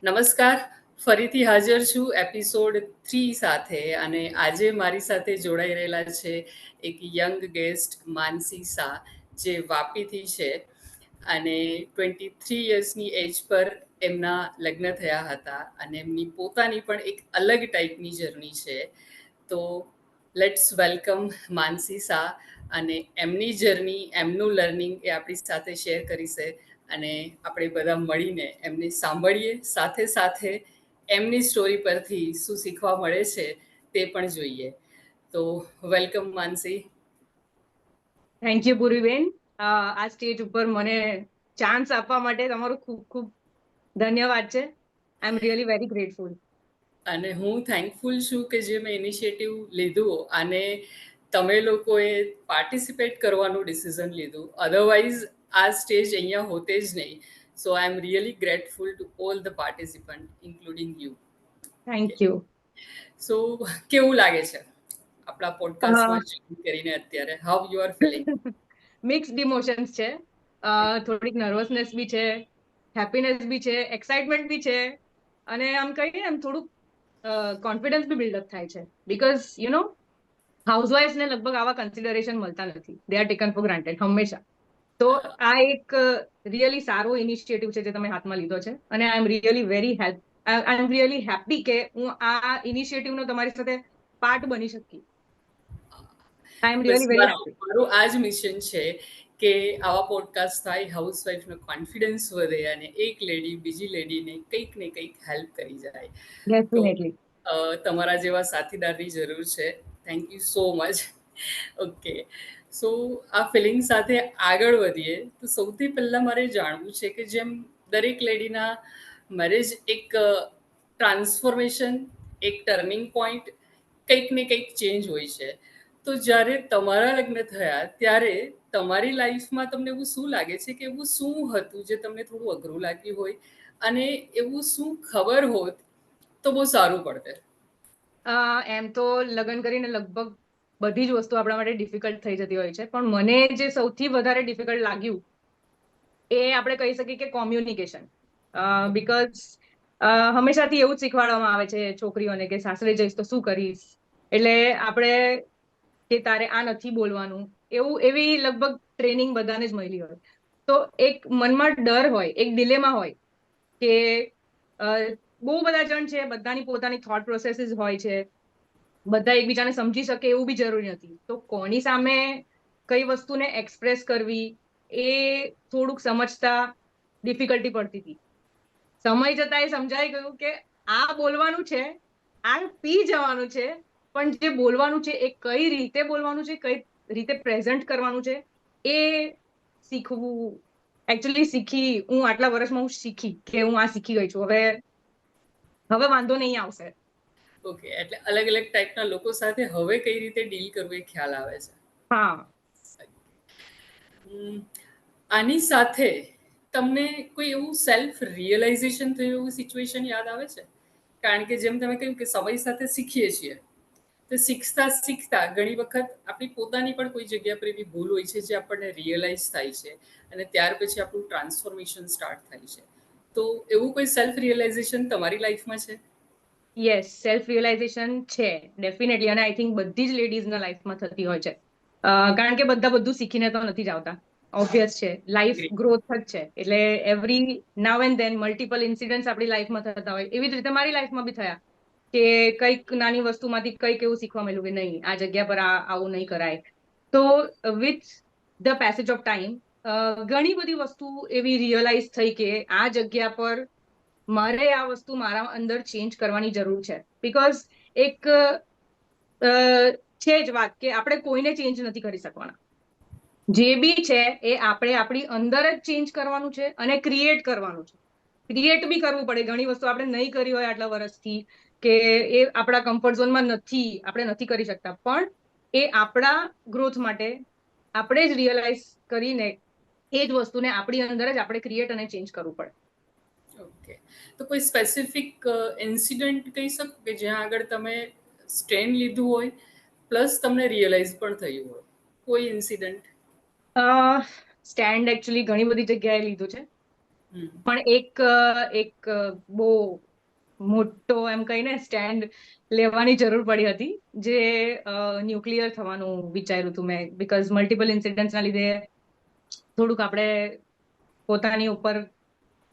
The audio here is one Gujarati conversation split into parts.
નમસ્કાર. ફરીથી હાજર છું એપિસોડ 3 સાથે અને આજે મારી સાથે જોડાઈ રહેલા છે એક યંગ ગેસ્ટ માનસી શાહ, જે વાપીથી છે અને 23 યર્સની એજ પર એમના લગ્ન થયા હતા અને એમની પોતાની પણ એક અલગ ટાઈપની જર્ની છે. તો લેટ્સ વેલકમ માનસી શાહ અને એમની જર્ની, એમનું લર્નિંગ એ આપણી સાથે શેર કરીશે અને આપણે બધા મળીને એમને સાંભળીએ, સાથે સાથે એમની સ્ટોરી પરથી શું શીખવા મળે છે તે પણ જોઈએ. તો વેલકમ માનસી. થેન્ક યુ પૂર્વીબેન. આ સ્ટેજ ઉપર મને ચાન્સ આપવા માટે તમારો ખૂબ ખૂબ ધન્યવાદ છે. આઈ એમ રિયલી વેરી ગ્રેટફુલ. અને હું થેન્કફુલ છું કે જે મેં ઇનિશિયેટિવ લીધું અને તમે લોકોએ પાર્ટિસિપેટ કરવાનું ડિસિઝન લીધું. અધરવાઇઝ આ સ્ટેજ અહીંયા હોતે જ નહીં. So I am really grateful to all the participant including you. Thank you. So કેવું લાગે છે આપણા પોડકાસ્ટમાં જોઈન કરીને અત્યારે? How you are feeling? Mixed emotions છે. થોડીક નર્વસનેસ બી છે, હેપીનેસ બી છે, એક્સાઇટમેન્ટ બી છે અને આમ કહીએ એમ થોડુંક કોન્ફિડન્સ બી બિલ્ડઅપ થાય છે. બીકોઝ યુ નો હાઉસવાઇફ ને લગભગ આવા કન્સિડરેશન મળતા નથી. They are taken four granted હંમેશા. તો આ એક રિયલી સારો ઇનિશિયેટિવ છે જે તમે હાથમાં લીધો છે અને આઈ એમ રિયલી હેપી કે હું આ ઇનિશિયેટિવનો તમારી સાથે પાર્ટ બની શકી. આઈ એમ બસ રિયલી વેરી હેપી. મારું આ જ મિશન છે કે આવા પોડકાસ્ટ થાય, હાઉસવાઈફનો કોન્ફિડન્સ વધે અને એક લેડી બીજી લેડીને કંઈક ને કંઈક હેલ્પ કરી જાય. તો ડેફિનેટલી. તમારા જેવા સાથીદારની જરૂર છે. Thank you so much. Okay, so આ ફિલિંગ સાથે આગળ વધીએ તો સૌથી પહેલાં મારે જાણવું છે કે જેમ દરેક લેડીના મેરેજ એક ટ્રાન્સફોર્મેશન, એક ટર્નિંગ પોઈન્ટ, કંઈક ને કંઈક ચેન્જ હોય છે. તો જ્યારે તમારા લગ્ન થયા ત્યારે તમારી લાઈફમાં તમને એવું શું લાગે છે કે એવું શું હતું જે તમને થોડું અઘરું લાગ્યું હોય અને એવું શું ખબર હોત તો બહુ સારું પડતે? એમ તો લગ્ન કરીને લગભગ બધી જ વસ્તુ આપણા માટે ડિફિકલ્ટ થઈ જતી હોય છે, પણ મને જે સૌથી વધારે ડિફિકલ્ટ લાગ્યું એ આપણે કહી શકીએ કે કોમ્યુનિકેશન. બીકોઝ હંમેશાથી એવું જ શીખવાડવામાં આવે છે છોકરીઓને કે સાસરે જઈશ તો શું કરીશ, એટલે આપણે કે તારે આ નથી બોલવાનું, એવી લગભગ ટ્રેનિંગ બધાને જ મળી હોય. તો એક મનમાં ડર હોય, એક ડિલેમા હોય કે બહુ બધા જણ છે, બધાની પોતાની થોટ પ્રોસેસીસ હોય છે, બધા એકબીજાને સમજી શકે એવું બી જરૂરી નથી. તો કોની સામે કઈ વસ્તુને એક્સપ્રેસ કરવી એ થોડુંક સમજતા ડિફિકલ્ટી પડતી હતી. સમય જતા એ સમજાઈ ગયું કે આ બોલવાનું છે, આ પી જવાનું છે, પણ જે બોલવાનું છે એ કઈ રીતે બોલવાનું છે, કઈ રીતે પ્રેઝન્ટ કરવાનું છે એ શીખવું. એકચ્યુઅલી હું આટલા વર્ષમાં હું શીખી કે હું આ શીખી ગઈ છું. હવે વાંધો નહીં આવશે. ઓકે, એટલે અલગ અલગ ટાઈપના લોકો સાથે હવે કઈ રીતે ડીલ કરવું એ ખ્યાલ આવે છે. હા. આની સાથે તમને કોઈ એવું સેલ્ફ રિયલાઇઝેશન થયું એવું સિચ્યુએશન યાદ આવે છે? કારણ કે જેમ તમે કહ્યું કે સમય સાથે શીખીએ છીએ, તો શીખતા શીખતા ઘણી વખત આપણી પોતાની પણ કોઈ જગ્યા પર એવી ભૂલ હોય છે જે આપણને રિયલાઇઝ થાય છે અને ત્યાર પછી આપણું ટ્રાન્સફોર્મેશન સ્ટાર્ટ થાય છે. તો એવું કોઈ સેલ્ફ રિયલાઇઝેશન તમારી લાઈફમાં છે? યસ, સેલ્ફ રિયલાઇઝેશન છે ડેફિનેટલી, અને આઈ થિંક બધી જ લેડીઝના લાઈફમાં થતી હોય છે. કારણ કે બધા બધું શીખીને તો નથી જ આવતા. ઓબ્વિયસ છે, લાઈફ ગ્રોથ જ છે. એટલે every now and then multiple incidents આપણી લાઈફમાં થતા હોય. એવી જ રીતે મારી લાઈફમાં બી થયા કે કંઈક નાની વસ્તુમાંથી કંઈક એવું શીખવા મળ્યું કે નહીં, આ જગ્યા પર આવું નહીં કરાય. તો with the passage of time ઘણી બધી વસ્તુ એવી રિયલાઇઝ થઈ કે આ જગ્યા પર મારે આ વસ્તુ મારા અંદર ચેન્જ કરવાની જરૂર છે. બીકોઝ એક છે જ વાત કે આપણે કોઈને ચેન્જ નથી કરી શકવાના. જે બી છે એ આપણે આપણી અંદર જ ચેન્જ કરવાનું છે અને ક્રિએટ કરવાનું છે. ક્રિએટ બી કરવું પડે. ઘણી વસ્તુ આપણે નહીં કરી હોય આટલા વર્ષથી કે એ આપણા કમ્ફર્ટ ઝોનમાં આપણે નથી કરી શકતા, પણ એ આપણા ગ્રોથ માટે આપણે જ રિયલાઇઝ કરીને એ જ વસ્તુને આપણી અંદર જ આપણે ક્રિએટ અને ચેન્જ કરવું પડે. ઓકે, તો કોઈ સ્પેસિફિક ઇન્સિડન્ટ કહી શકો કે જ્યાં આગળ તમે સ્ટેન્ડ લીધું હોય પ્લસ તમને રિયલાઇઝ પણ થયું હોય કોઈ ઇન્સિડન્ટ? સ્ટેન્ડ એકચ્યુઅલી ઘણી બધી જગ્યાએ લીધું છે. પણ એક બહુ મોટો એમ કહીને સ્ટેન્ડ લેવાની જરૂર પડી હતી, જે ન્યુક્લિયર થવાનું વિચાર્યું હતું મેં, બીકોઝ મલ્ટિપલ ઇન્સિડન્ટ્સના લીધે થોડુંક આપણે પોતાની ઉપર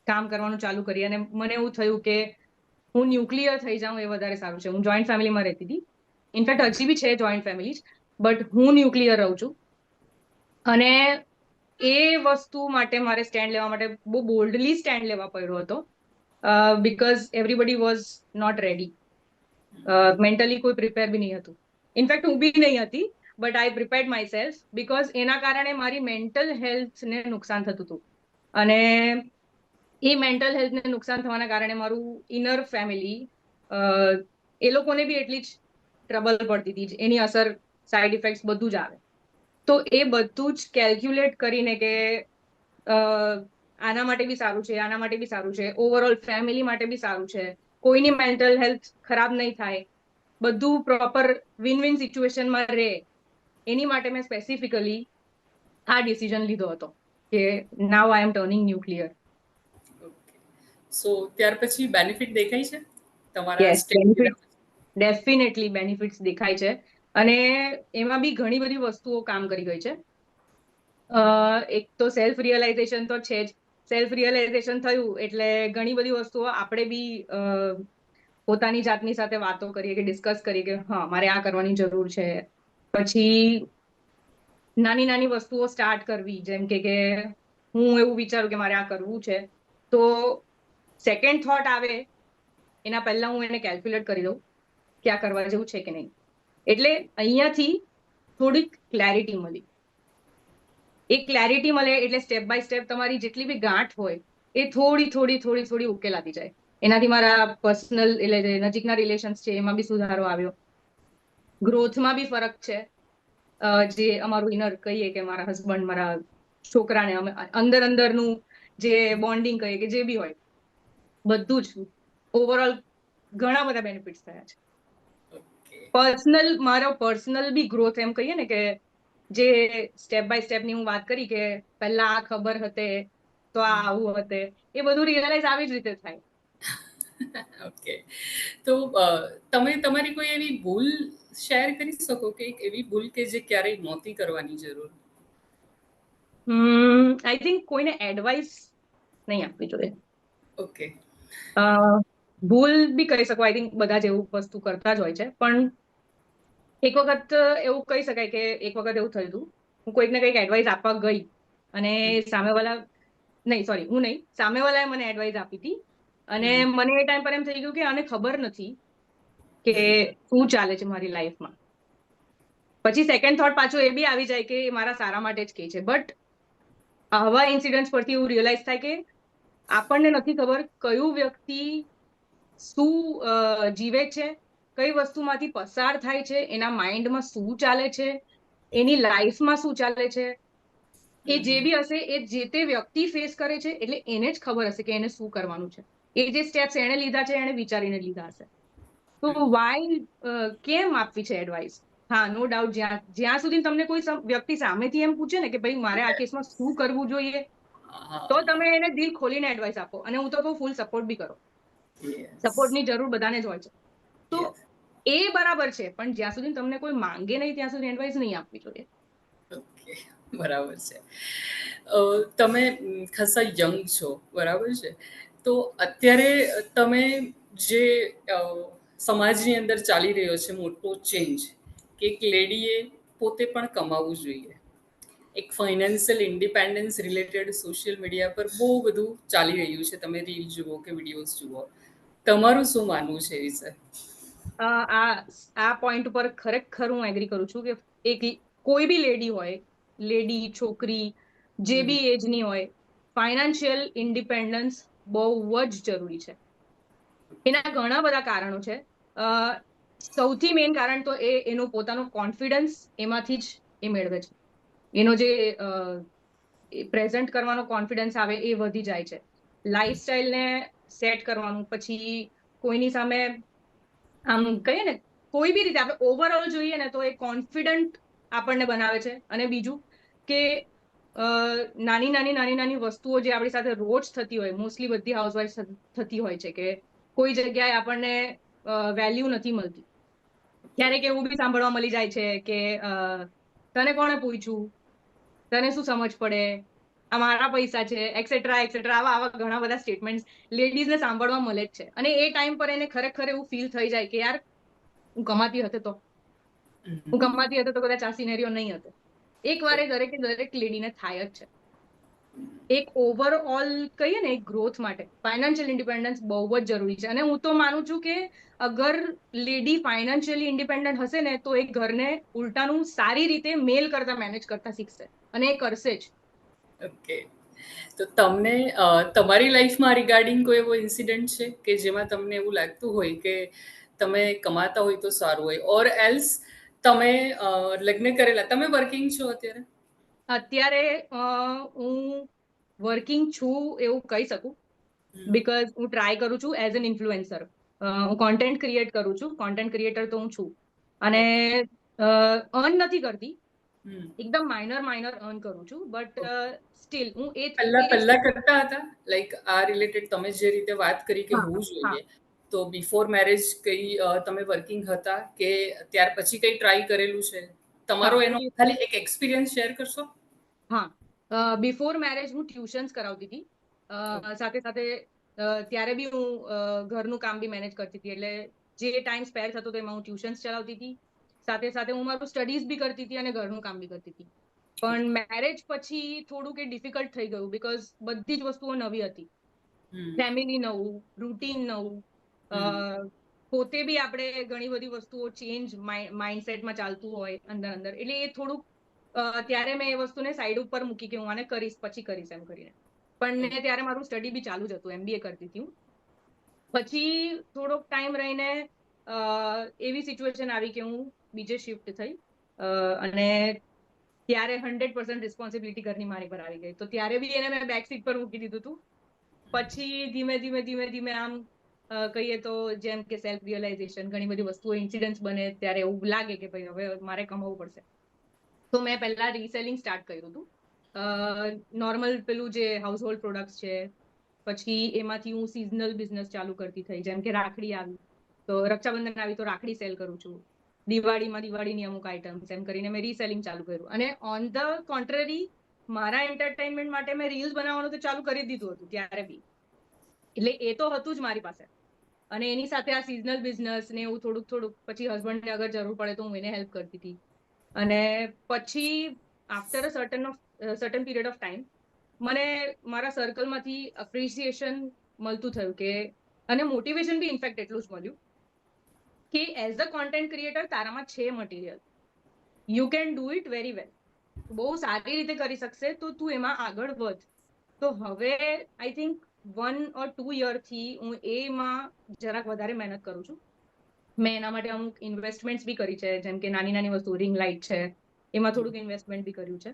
કામ કરવાનું ચાલુ કરીએ, અને મને એવું થયું કે હું ન્યુક્લિયર થઈ જાઉં એ વધારે સારું છે. હું જોઈન્ટ ફેમિલીમાં રહેતી હતી, ઇનફેક્ટ હજી બી છે જોઈન્ટ ફેમિલી, બટ હું ન્યુક્લિયર રહું છું. અને એ વસ્તુ માટે મારે સ્ટેન્ડ લેવા માટે બહુ બોલ્ડલી સ્ટેન્ડ લેવા પડ્યો હતો, because everybody was not ready. Mentally કોઈ પ્રિપેર બી નહીં હતું. ઇનફેક્ટ હું બી નહીં હતી, but I prepared myself, because એના કારણે મારી મેન્ટલ હેલ્થને નુકસાન થતું હતું. અને એ મેન્ટલ હેલ્થને નુકસાન થવાના કારણે મારું ઇનર ફેમિલી, એ લોકોને બી એટલી જ ટ્રબલ પડતી હતી, એની અસર, સાઈડ ઇફેક્ટ્સ બધું જ આવે. તો એ બધું જ કેલ્ક્યુલેટ કરીને કે આના માટે બી સારું છે, આના માટે બી સારું છે, ઓવરઓલ ફેમિલી માટે બી સારું છે, કોઈની મેન્ટલ હેલ્થ ખરાબ નહીં થાય, બધું પ્રોપર વિન વિન સિચ્યુએશનમાં રહે, એની માટે મેં સ્પેસિફિકલી આ ડિસિઝન લીધો હતો કે નાઉ આઈ એમ ટર્નિંગ ન્યુક્લિયર. સો ત્યાર પછી બેનિફિટ દેખાય છે તમારા યસ, સ્ટેપ લીધા? ડેફિનેટલી બેનિફિટ્સ દેખાય છે, અને એમાં બી ઘણી બધી વસ્તુઓ કામ કરી ગઈ છે. એક તો સેલ્ફ રિયલાઇઝેશન તો છે જ. સેલ્ફ રિયલાઇઝેશન થયું એટલે ઘણી બધી વસ્તુઓ આપણે બી પોતાની જાતની સાથે વાતો કરીએ, કે ડિસ્કસ કરીએ કે હા મારે આ કરવાની જરૂર છે. પછી નાની નાની વસ્તુઓ સ્ટાર્ટ કરવી, જેમ કે હું એવું વિચારું કે મારે આ કરવું છે, તો સેકન્ડ થોટ આવે એના પહેલા હું એને કેલ્ક્યુલેટ કરી દઉં કે આ કરવા જેવું છે કે નહીં. એટલે અહીંયાથી થોડીક ક્લેરિટી મળી. એ ક્લેરિટી મળે એટલે સ્ટેપ બાય સ્ટેપ તમારી જેટલી બી ગાંઠ હોય એ થોડી થોડી થોડી થોડી ઉકેલાતી જાય. એનાથી મારા પર્સનલ એટલે નજીકના રિલેશન્સ છે એમાં બી સુધારો આવ્યો, ગ્રોથમાં બી ફરક છે. જે અમારું ઇનર કહીએ કે મારા હસબન્ડ, મારા છોકરાને અમે અંદર અંદરનું જે બોન્ડિંગ કહીએ કે જે બી હોય, બધું જ ઓવરઓલ ઘણા બધા બેનિફિટ્સ થયા છે. પર્સનલ, મારો પર્સનલ બી ગ્રોથ એમ કહીએ ને, કે જે સ્ટેપ બાય સ્ટેપની હું વાત કરી કે પહેલા આ ખબર હતે તો આ આવું હતે, એ બધું રિયલાઇઝ આવી જ રીતે થાય. ઓકે, તો તમે તમારી કોઈ એવી ભૂલ શેર કરી શકો કે એક એવી ભૂલ કે જે ક્યારેય નહોતી કરવાની જરૂર? આઈ થિંક કોઈને એડવાઇસ નહીં આપવી જોઈએ. ઓકે. ભૂલ બી કહી શકો, આઈ થિંક બધા જ એવું વસ્તુ કરતા જ હોય છે, પણ એક વખત એવું કહી શકાય કે એક વખત એવું થયું હતું, હું કોઈકને કંઈક એડવાઇસ આપવા ગઈ અને સામેવાળા, નહીં સોરી હું નહીં, સામેવાળાએ મને એડવાઇસ આપી હતી, અને મને એ ટાઈમ પર એમ થઈ ગયું કે આને ખબર નથી કે શું ચાલે છે મારી લાઈફમાં. પછી સેકન્ડ થોટ પાછું એ બી આવી જાય કે મારા સારા માટે જ કહે છે, બટ આવા ઇન્સિડન્ટ્સ પરથી એવું રિયલાઇઝ થાય કે આપણને નથી ખબર કયું વ્યક્તિ શું જીવે છે, કઈ વસ્તુમાંથી પસાર થાય છે, એના માઇન્ડમાં શું ચાલે છે, એની લાઈફમાં શું ચાલે છે. એ જે બી હશે એ જે તે વ્યક્તિ ફેસ કરે છે, એટલે એને જ ખબર હશે કે એને શું કરવાનું છે. એ જે સ્ટેપ્સ એને લીધા છે એને વિચારીને લીધા હશે. તો વાય કેમ આપવી છે એડવાઇસ? હા, નો ડાઉટ, જ્યાં સુધી તમને કોઈ વ્યક્તિ સામેથી એમ પૂછે ને કે ભાઈ મારે આ કેસમાં શું કરવું જોઈએ, તો તમે એને દિલ ખોલીને એડવાઇસ આપો. અને હું તો કહું ફૂલ સપોર્ટ બી કરો. સપોર્ટની જરૂર બધાને જ હોય છે, તો એ બરાબર છે, પણ જ્યાં સુધી તમને કોઈ માંગે નહીં ત્યાં સુધી એડવાઇસ નહીં આપવી જોઈએ. ઓકે, બરાબર છે. તમે ખાસા યંગ છો, બરાબર છે, તો અત્યારે તમે જે સમાજની અંદર ચાલી રહ્યો છે મોટો ચેન્જ, કે એક લેડીએ પોતે પણ કમાવવું જોઈએ, એક financial independence related social media પર બહુ બધું ચાલી રહ્યું છે, તમે રીલ જુઓ કે વિડીયોઝ જુઓ, તમારું શું માનવું છે એ વિશે? આ પોઈન્ટ ઉપર ખરેખર હું એગ્રી કરું છું કે એક કોઈ બી લેડી હોય, લેડી છોકરી જે બી એજની હોય, ફાઇનાન્શિયલ ઇન્ડિપેન્ડન્સ બહુ જ જરૂરી છે. એના ઘણા બધા કારણો છે. સૌથી મેઇન કારણ તો એનો પોતાનો કોન્ફિડન્સ એમાંથી જ એ મેળવે છે. એનો જે પ્રેઝન્ટ કરવાનો કોન્ફિડન્સ આવે એ વધી જાય છે. લાઈફસ્ટાઈલને સેટ કરવાનું, પછી કોઈની સામે આમ કહીએ ને કોઈ બી રીતે આપણે ઓવરઓલ જોઈએ ને તો એ કોન્ફિડન્ટ આપણને બનાવે છે. અને બીજું કે નાની નાની વસ્તુઓ જે આપણી સાથે રોજ થતી હોય, મોસ્ટલી બધી હાઉસવાઇફ થતી હોય છે કે કોઈ જગ્યાએ આપણને વેલ્યુ નથી મળતી. ક્યારેક એવું બી સાંભળવા મળી જાય છે કે તને કોણે પૂછ્યું, તને શું સમજ પડે, આ મારા પૈસા છે, એક્સેટ્રા એક્સેટ્રા. આવા ઘણા બધા સ્ટેટમેન્ટ લેડીઝને સાંભળવા મળે જ છે. અને એ ટાઈમ પર એને ખરેખર એવું ફીલ થઈ જાય કે યાર હું કમાતી હતી તો કદાચ આ સિનેરિયો નહીં હતો. એક વારે દરેક લેડીને થાય જ છે. એક ઓવરઓલ કહીએ ને, એક ગ્રોથ માટે ફાઇનાન્શિયલ ઇન્ડિપેન્ડન્સ બહુ જ જરૂરી છે. અને હું તો માનું છું કે અગર લેડી ફાઇનાન્શિયલી ઇન્ડિપેન્ડન્ટ હશે ને તો એ ઘરને ઉલટાનું સારી રીતે મેલ કરતા મેનેજ કરતા શીખશે, અને એ કરશે જ. ઓકે. તો તમને તમારી લાઈફમાં રિગાર્ડિંગ કોઈ એવો ઇન્સિડન્ટ છે કે જેમાં તમને એવું લાગતું હોય કે તમે કમાતા હોય તો સારું હોય, ઓર એલ્સ તમે લગ્ન કરેલા, તમે વર્કિંગ છો અત્યારે? અત્યારે હું વર્કિંગ છું એવું કહી શકું, બીકોઝ હું ટ્રાય કરું છું એઝ એન ઇન્ફ્લુએન્સર. હું કોન્ટેન્ટ ક્રિએટ કરું છું, કોન્ટેન્ટ ક્રિએટર તો હું છું. અને અર્ન નથી કરતી, એકદમ માઇનર અર્ન કરું છું, બટ સ્ટીલ હું પહેલા કરતા હતા, લાઈક આ રિલેટેડ તમે જે રીતે વાત કરી કે હોવું હા જોઈએ, તો બિફોર મેરેજ કઈ તમે વર્કિંગ હતા કે ત્યાર પછી કઈ ટ્રાય કરેલું છે તમારો? એનો ખાલી એક એક્સપિરિયન્સ શેર કરશો? હા, બિફોર મેરેજ હું ટ્યુશન્સ કરાવતી હતી. સાથે સાથે ત્યારે બી હું ઘરનું કામ બી મેનેજ કરતી હતી. એટલે જે ટાઈમ સ્પેર થતો હતો એમાં હું ટ્યુશન્સ ચલાવતી હતી. સાથે સાથે હું મારું સ્ટડીઝ બી કરતી હતી અને ઘરનું કામ બી કરતી હતી. પણ મેરેજ પછી થોડુંક એ ડિફિકલ્ટ થઈ ગયું, બીકોઝ બધી જ વસ્તુઓ નવી હતી. ફેમિલી નવું, રૂટીન નવું, પોતે બી આપણે ઘણી બધી વસ્તુઓ ચેન્જ માઇન્ડસેટમાં ચાલતું હોય અંદર. એટલે એ થોડુંક ત્યારે મેં એ વસ્તુને સાઈડ ઉપર મૂકી કે હું આને પછી કરીશ એમ કરીને. પણ ત્યારે મારું સ્ટડી બી ચાલુ જ હતું, MBA કરતી હતી હું. પછી થોડોક ટાઈમ રહીને એવી સિચ્યુએશન આવી કે હું બીજે શિફ્ટ થઈ, અને ત્યારે 100% રિસ્પોન્સિબિલિટી ઘરની મારી પર આવી ગઈ. તો ત્યારે બી એને મેં બેક સીટ પર મૂકી દીધું હતું. પછી ધીમે આમ કહીએ તો જેમ કે સેલ્ફ રિયલાઇઝેશન, ઘણી બધી વસ્તુઓ ઇન્સિડન્ટ્સ બને ત્યારે એવું લાગે કે ભાઈ હવે મારે કમાવું પડશે. તો મેં પહેલા રીસેલિંગ સ્ટાર્ટ કર્યું હતું. નોર્મલ પેલું જે હાઉસહોલ્ડ પ્રોડક્ટ્સ છે. પછી એમાંથી હું સિઝનલ બિઝનેસ ચાલુ કરતી થઈ, જેમ કે રાખડી આવી તો રક્ષાબંધન આવી તો રાખડી સેલ કરું છું. દિવાળીની અમુક આઈટમ્સ, એમ કરીને મેં રીસેલિંગ ચાલુ કર્યું. અને ઓન ધ કોન્ટ્રરી મારા એન્ટરટેનમેન્ટ માટે મેં રીલ્સ બનાવવાનું તો ચાલુ કરી દીધું હતું ત્યારે બી. એટલે એ તો હતું જ મારી પાસે. અને એની સાથે આ સિઝનલ બિઝનેસ ને એવું થોડુંક પછી હસબન્ડને અગર જરૂર પડે તો હું એને હેલ્પ કરતી હતી. અને પછી after a certain period of time મને મારા સર્કલમાંથી એપ્રિસિએશન મળતું થયું કે, અને મોટિવેશન બી ઇનફેક્ટ એટલું જ મળ્યું કે એઝ અ કોન્ટેન્ટ ક્રિએટર તારામાં છે material, you can do it very well, બહુ સારી રીતે કરી શકશે, તો તું એમાં આગળ વધ. તો હવે આઈ થિંક 1 or 2 યરથી હું એમાં જરાક વધારે મહેનત કરું છું. મેં એના માટે અમુક ઇન્વેસ્ટમેન્ટ બી કરી છે, જેમ કે નાની વસ્તુ રિંગ લાઇટ છે, એમાં થોડુંક ઇન્વેસ્ટમેન્ટ બી કર્યું છે.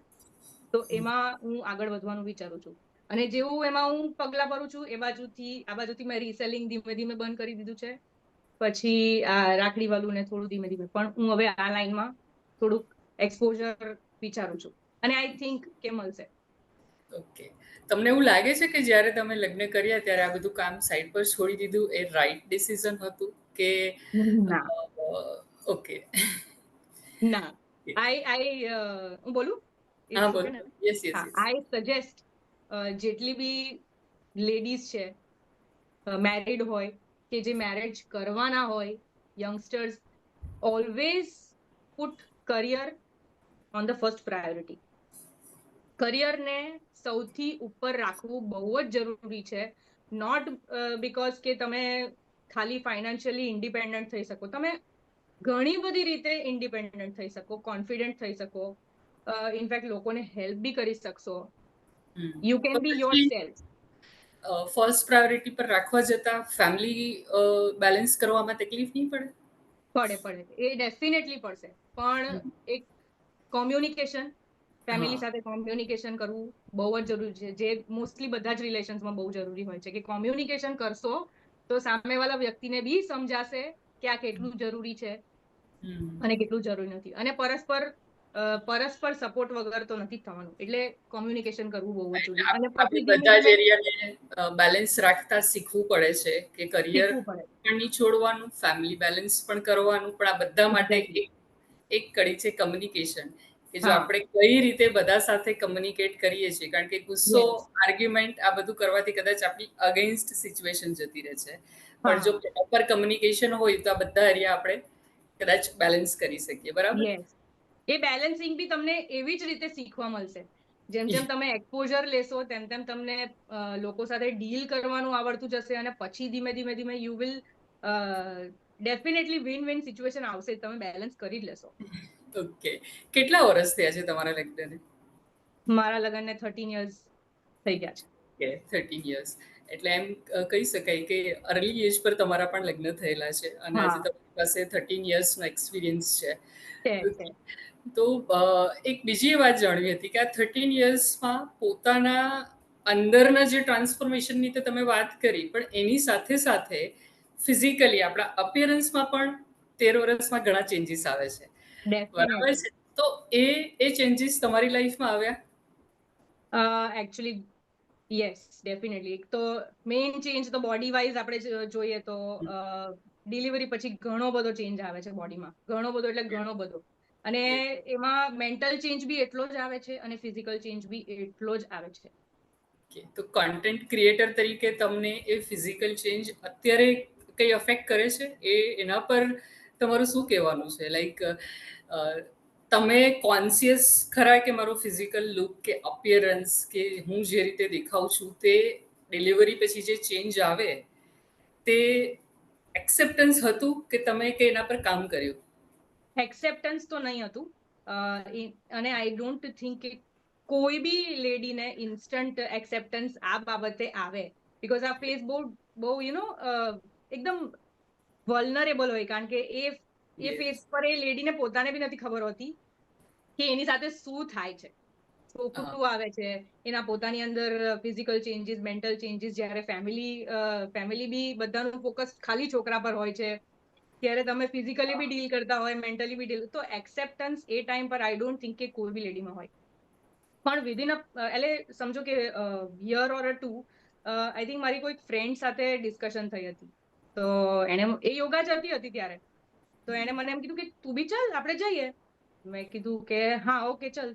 તો એમાં હું આગળ વધવાનું વિચારું છું. અને જેવું એમાં હું પગલા ભરું છું આ બાજુથી મેં રીસેલિંગ ધીમે બંધ કરી દીધું છે. પછી આ રાખડી વાળું ને થોડું ધીમે પણ હું હવે આ લાઈનમાં થોડુંક એક્સપોઝર વિચારું છું, અને આઈ થિંક કે મળશે. ઓકે. તમને એવું લાગે છે કે જ્યારે તમે લગ્ન કર્યા ત્યારે આ બધું કામ સાઈડ પર છોડી દીધું એ રાઈટ ડિસિઝન હતું કે? ના. ઓકે. ના, હું બોલું? હા, બોલો. યસ. આઈ સજેસ્ટ જેટલી બી લેડીઝ છે, મેરિડ હોય કે જે મેરેજ કરવાના હોય, youngsters, always put career on the first priority. કરિયરને સૌથી ઉપર રાખવું બહુ જ જરૂરી છે. નોટ બીકોઝ કે તમે ખાલી ફાઇનાન્શિયલી ઇન્ડિપેન્ડન્ટ થઈ શકો, તમે ઘણી બધી રીતે ઇન્ડિપેન્ડન્ટ થઈ શકો, કોન્ફિડન્ટ થઈ શકો, ઇનફેક્ટ લોકોને હેલ્પ બી કરી શકશો. You can be your self. First priority પર રાખવા જતા ફેમિલી બેલેન્સ કરવામાં તકલીફ નહીં પડે? પડે, એ ડેફિનેટલી પડશે. પણ એક કોમ્યુનિકેશન, ફેમિલી સાથે કોમ્યુનિકેશન કરવું બહુ જ જરૂરી છે, જે મોસ્ટલી બધા જ રિલેશન્સમાં બહુ જરૂરી હોય છે. કે કોમ્યુનિકેશન કરશો તો સામેવાળા વ્યક્તિને બી સમજાશે કે આ કેટલું જરૂરી છે અને કેટલું જરૂરી નથી. અને પરસ્પર પરસ્પર સપોર્ટ વગર તો નથી જ થવાનું. એટલે કોમ્યુનિકેશન કરવું બહુ જ જરૂરી. અને આપણે પછી ધીમે બધા જ ધીમે એરિયાને બેલેન્સ રાખતા શીખવું પડે છે કે કરિયર શીખવું પડે. પણ નહીં છોડવાનું, ફેમિલી બેલેન્સ પણ કરવાનું, પણ આ બધા માટે એક્ઝેક્ટલી. એક કડી છે કમ્યુનિકેશન. કે જો હા. આપણે કઈ રીતે બધા સાથે કમ્યુનિકેટ કરીએ છીએ, કારણ કે ગુસ્સો, યસ. આર્ગ્યુમેન્ટ આ બધું કરવાથી કદાચ આપણી અગેન્સ્ટ સિચ્યુએશન જતી રહે છે. પણ જો હા. પ્રોપર કમ્યુનિકેશન હોય તો આ બધા એરિયા આપણે કદાચ બેલેન્સ કરી શકીએ. બરાબર? યસ. એ બેલેન્સિંગ બી તમને એવી જ રીતે શીખવા મળશે. જેમ જેમ તમે એક્સપોઝર લેશો તેમ તેમ તમને લોકો સાથે ડીલ કરવાનું આવડતું જશે, અને પછી ધીમે ધીમે ધીમે you will definitely win win situation આવશે. તમે બેલેન્સ કરી જ લેશો. ઓકે. કેટલા વર્ષ થયા છે તમારા લગ્નને? મારા લગ્નને 13 years થઈ ગયા છે. કે 13 યર્સ. એટલે એમ કહી શકાય કે અર્લી એજ પર તમારા પણ લગ્ન થયેલા છે અને આજે હા. તમારી પાસે 13 યર્સનો એક્સપિરિયન્સ છે. છે. તો એક બીજી વાત જાણવી હતી કે આ 13 યર્સમાં પોતાના અંદરના જે ટ્રાન્સફોર્મેશનની તો તમે વાત કરી, પણ એની સાથે સાથે ફિઝિકલી આપણા અપિયરન્સમાં પણ 13 વર્ષમાં ઘણા ચેન્જીસ આવે છે. બરાબર ડેફિનેટલી. છે? તો એ ચેન્જીસ તમારી લાઈફમાં આવ્યા? Actually yes, definitely. એક તો મેઇન ચેન્જ તો બોડી વાઇઝ આપણે જોઈએ તો ડિલિવરી પછી ઘણો બધો ચેન્જ આવે છે બોડીમાં. ઘણો બધો એટલે ઘણો બધો. અને એમાં મેન્ટલ ચેન્જ બી એટલો જ આવે છે અને ફિઝિકલ ચેન્જ બી એટલો જ આવે છે. તો કન્ટેન્ટ ક્રિએટર તરીકે તમને એ ફિઝિકલ ચેન્જ અત્યારે કઈ અફેક્ટ કરે છે? એના પર તમારું શું કહેવાનું છે? લાઈક તમે કોન્શિયસ ખરા કે મારો ફિઝિકલ લુક કે અપિયરન્સ કે હું જે રીતે દેખાઉં છું તે ડિલિવરી પછી જે ચેન્જ આવે તે એક્સેપ્ટન્સ હતું કે તમે કે એના પર કામ કર્યું? એક્સેપ્ટન્સ તો નહીં હતું. અને આઈ ડોન્ટ થિંક કે કોઈ બી લેડીને ઇન્સ્ટન્ટ એક્સેપ્ટન્સ આ બાબતે આવે. બીકોઝ આ ફેસ બહુ બહુ એકદમ વલ્નરેબલ હોય, કારણ કે એ ફેસ પર એ લેડીને પોતાને બી નથી ખબર હોતી કે એની સાથે શું થાય છે, હા. શું આવે છે. એના પોતાની અંદર ફિઝિકલ ચેન્જીસ, મેન્ટલ ચેન્જીસ, જ્યારે ફેમિલી બી બધાનું ફોકસ ખાલી છોકરા પર હોય છે, ત્યારે તમે ફિઝિકલી બી ડીલ કરતા હોય, મેન્ટલી બી ડીલ, તો એક્સેપ્ટન્સ એ ટાઈમ પર આઈ ડોન્ટ થિંક કે કોઈ બી લેડીમાં હોય. પણ વિધિન એટલે સમજો કે year or two I think મારી કોઈ ફ્રેન્ડ સાથે ડિસ્કશન થઈ હતી. તો એ યોગા જતી હતી ત્યારે. તો એને મને એમ કીધું કે તું બી ચાલ, આપણે જઈએ. મેં કીધું કે હા, ઓકે, ચલ.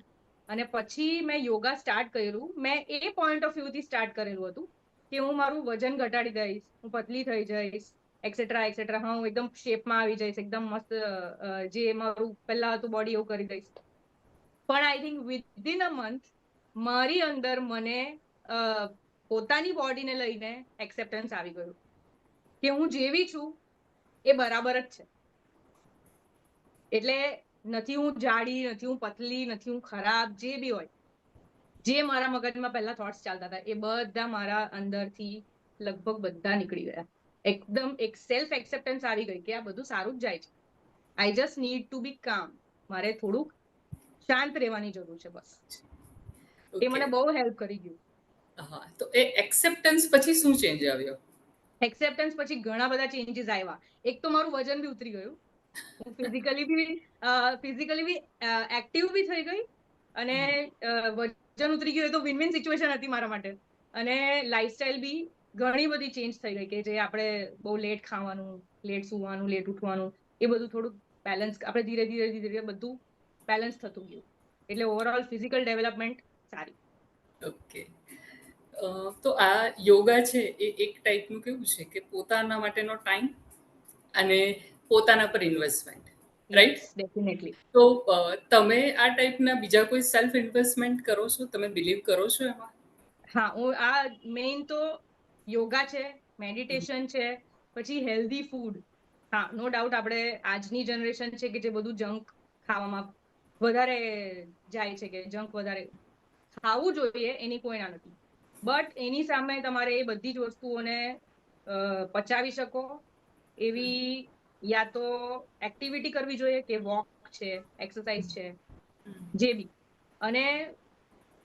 અને પછી મેં યોગા સ્ટાર્ટ કર્યું. મેં એ પોઈન્ટ ઓફ વ્યૂથી સ્ટાર્ટ કરેલું હતું કે હું મારું વજન ઘટાડી દઈશ, હું પતલી થઈ જઈશ, એક્સેટ્રા એક્સેટ્રા. હા, હું એકદમ શેપમાં આવી જઈશ, એકદમ મસ્ત, જે મારું પહેલા હતું બોડી એવું કરી દઈશ. પણ I think within a month મારી અંદર મને પોતાની બોડીને લઈને એક્સેપ્ટન્સ આવી ગયું કે હું જેવી છું એ બરાબર જ છે. એટલે નથી હું જાડી, નથી હું પતલી, નથી હું ખરાબ, જે બી હોય, જે મારા મગજમાં પહેલા થોટ્સ ચાલતા હતા એ બધા મારા અંદરથી લગભગ બધા નીકળી ગયા. એકદમ એક સેલ્ફ એક્સેપ્ટન્સ આવી ગઈ કે આ બધું સારું જ જાય છે. આઈ જસ્ટ નીડ ટુ બી કામ. મારે થોડુંક શાંત રહેવાની જરૂર છે, બસ. એ ઓકે. મને બહુ હેલ્પ કરી ગયું. હા, તો એ એક્સેપ્ટન્સ પછી શું ચેન્જ આવ્યો? એક્સેપ્ટન્સ પછી ઘણા બધા ચેન્જીસ આવ્યા. એક તો મારું વજન બી ઉતરી ગયું. હું ફિઝિકલી બી એક્ટિવ બી થઈ ગઈ. અને વજન ઉતરી ગયું એ તો વિન વિન સિચ્યુએશન હતી મારા માટે. અને લાઈફસ્ટાઈલ બી ઘણી બધી ચેન્જ થઈ ગઈ કે જે આપણે બહુ લેટ ખાવાનું, લેટ સુવાનું, લેટ ઉઠવાનું, એ બધું થોડુંક બેલેન્સ આપણે ધીરે ધીરે ધીરે બધું બેલેન્સ થતું ગયું. એટલે ઓવરઓલ ફિઝિકલ ડેવલપમેન્ટ સારી. ઓકે. તો આ યોગા છે એ એક ટાઈપનું કેવું છે કે પોતાના માટેનો ટાઈમ અને પોતાના પર ઇન્વેસ્ટમેન્ટ, રાઈટ? Yes, definitely. તો તમે આ ટાઈપના બીજા કોઈ સેલ્ફ ઇન્વેસ્ટમેન્ટ કરો છો? તમે બિલીવ કરો છો એમાં? હા, હું આ મેઇન તો યોગા છે, મેડિટેશન છે, પછી હેલ્ધી ફૂડ. હા, નો ડાઉટ આપણે આજની જનરેશન છે કે જે બધું જંક ખાવામાં વધારે જાય છે, કે જંક વધારે ખાવું જોઈએ, એની કોઈ ના નથી. બટ એની સામે તમારે એ બધી જ વસ્તુઓને પચાવી શકો એવી યા તો એક્ટિવિટી કરવી જોઈએ, કે વોક છે, એક્સરસાઇઝ છે, જે બી. અને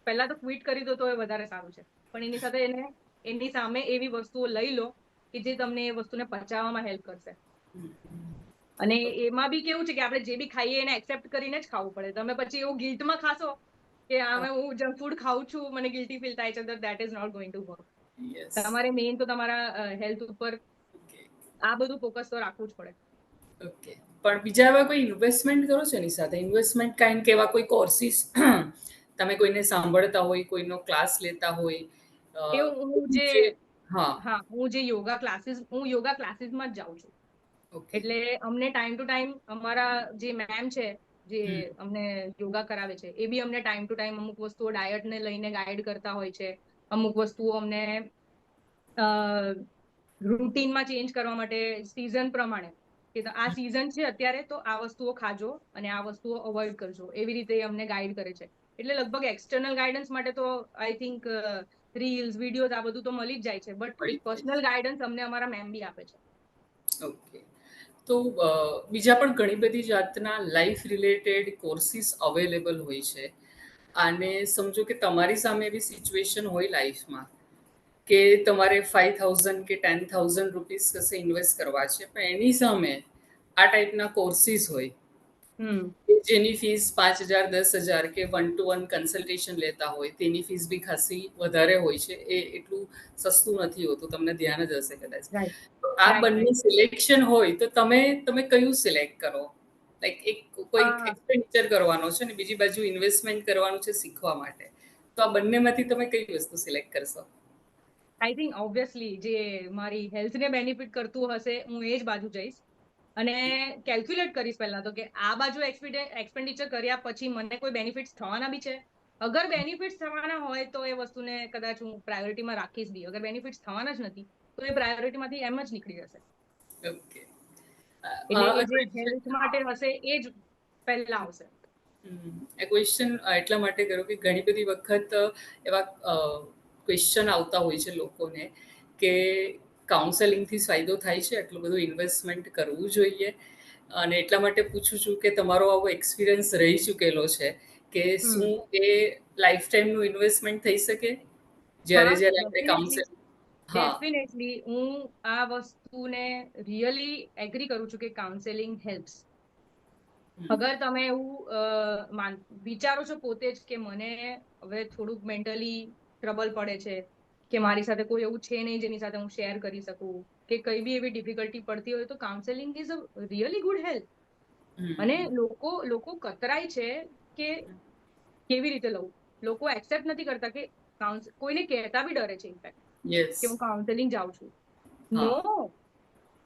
પહેલા તો ક્વિટ કરી દો તો એ વધારે સારું છે. પણ એની સાથે એની સામે એવી વસ્તુઓ લઈ લો કે જે તમને એ વસ્તુને પચાવવામાં હેલ્પ કરશે. અને એમાં બી કેવું છે કે આપણે જે બી ખાઈએ એને એક્સેપ્ટ કરીને જ ખાવું પડે. તમે પછી એવું ગિલ્ટમાં ખાશો કે હવે હું જંક ફૂડ ખાઉં છું, મને ગિલ્ટી ફીલ થાય છે, તો that is not going to work. Yes. તમારે મેઇન તો તમારા હેલ્થ ઉપર ઓકે. આ બધું ફોકસ તો રાખવું જ પડે. ઓકે. પણ બીજા એવા કોઈ ઇન્વેસ્ટમેન્ટ કરો છો એની સાથે? ઇન્વેસ્ટમેન્ટ કાઇન્ડ કે એવા કોઈ કોર્સિસ તમે કોઈને સાંભળતા હોય, કોઈનો ક્લાસ લેતા હોય, એવું હું જે જે હા, હા હું જે યોગા ક્લાસીસમાં જ જાઉં છું. ઓકે. એટલે અમને ટાઈમ ટુ ટાઈમ અમારા જે મેમ છે જે હમ. અમને યોગા કરાવે છે એ બી અમને ટાઈમ ટુ ટાઈમ અમુક વસ્તુઓ ડાયટને લઈને ગાઈડ કરતા હોય છે. અમુક વસ્તુઓ અમને રૂટીનમાં ચેન્જ કરવા માટે સિઝન પ્રમાણે કે આ સિઝન છે અત્યારે તો આ વસ્તુઓ ખાજો અને આ વસ્તુઓ અવોઇડ કરજો, એવી રીતે અમને ગાઈડ કરે છે. એટલે લગભગ એક્સટર્નલ ગાઈડન્સ માટે તો આઈ થિંક રીલ્સ વિડીયોઝ આ બધું તો મળી જ જાય છે, બટ મળી જાય પર્સનલ ગાઈડન્સ અમને અમારા મેમ બી આપે છે. ઓકે. તો બીજા પણ ઘણી બધી જાતના લાઈફ રિલેટેડ કોર્સિસ અવેલેબલ હોય છે. અને સમજો કે તમારી સામે એવી સિચ્યુએશન હોય લાઈફમાં કે તમારે 5,000 કે 10,000 રૂપીસ કશે ઇન્વેસ્ટ કરવા છે, પણ એની સામે આ ટાઈપના કોર્સિસ હોય હમ જેની ફીસ 5,000 10,000 કે 1-to-1 કન્સલ્ટેશન લેતા હોય તેની ફીસ બી ખાસી વધારે હોય છે. એ એટલું સસ્તું નથી હોતું, તમને ધ્યાન જ હશે કદાચ. રાઈટ તો આ રાઈટ બંને સિલેક્શન હોય તો તમે કયું સિલેક્ટ કરો? લાઈક એક કોઈક રાઈટ એક્સપેન્ડિચર કરવાનો છે ને બીજી બાજુ ઇન્વેસ્ટમેન્ટ કરવાનું છે શીખવા માટે, તો આ બંનેમાંથી તમે કઈ વસ્તુ સિલેક્ટ કરશો? આઈ થિંક ઓબ્વિયસલી જે મારી હેલ્થને બેનિફિટ કરતું હશે હું એ જ બાજુ જઈશ. અને કેલ્ક્યુલેટ કરીશ પહેલા તો કે આ બાજુ એક્સપેન્ડિચર કર્યા પછી મને કોઈ બેનિફિટ્સ થવાના બી છે. અગર બેનિફિટ્સ થવાના હોય તો એ વસ્તુને કદાચ હું પ્રાયોરિટીમાં રાખીશ બી. અગર બેનિફિટ્સ થવાના જ નથી તો એ પ્રાયોરિટીમાંથી એમ જ નીકળી જશે. ઓકે. એટલે એ જે ક્વેશ્ચન હેલ્થ માટે હશે એ જ પહેલા આવશે. એ ક્વેશ્ચન એટલા માટે કર્યો કે ઘણી બધી વખત એવા ક્વેશ્ચન આવતા હોય છે લોકોને કે કાઉન્સેલિંગથી ફાયદો થાય છે, એટલું બધું ઇન્વેસ્ટમેન્ટ કરવું જોઈએ. અને એટલા માટે પૂછું છું કે તમારો આવો એક્સપિરિયન્સ રહી ચૂકેલો છે કે હમ શું એ લાઈફ ટાઈમનું ઇન્વેસ્ટમેન્ટ થઈ શકે હા જ્યારે જ્યારે આપણે ડેફિનેટલી કાઉન્સેલિંગ? હા. ડેફિનેટલી હું આ વસ્તુને રિયલી એગ્રી કરું છું કે કાઉન્સેલિંગ હેલ્પ્સ. અગર તમે એવું વિચારો છો પોતે જ કે મને હવે થોડુંક મેન્ટલી ટ્રબલ પડે છે કે મારી સાથે કોઈ એવું છે નહીં જેની સાથે હું શેર કરી શકું કે કઈ બી એવી ડિફિકલ્ટી પડતી હોય તો counselling is a really good help. અને લોકો કતરાય છે કે કેવી રીતે લઉં. લોકો એક્સેપ્ટ નથી કરતા કે કોઈને કહેતા બી ડરે છે ઇનફેક્ટ યસ. કે હું કાઉન્સેલિંગ જાઉં છું. નો, હા.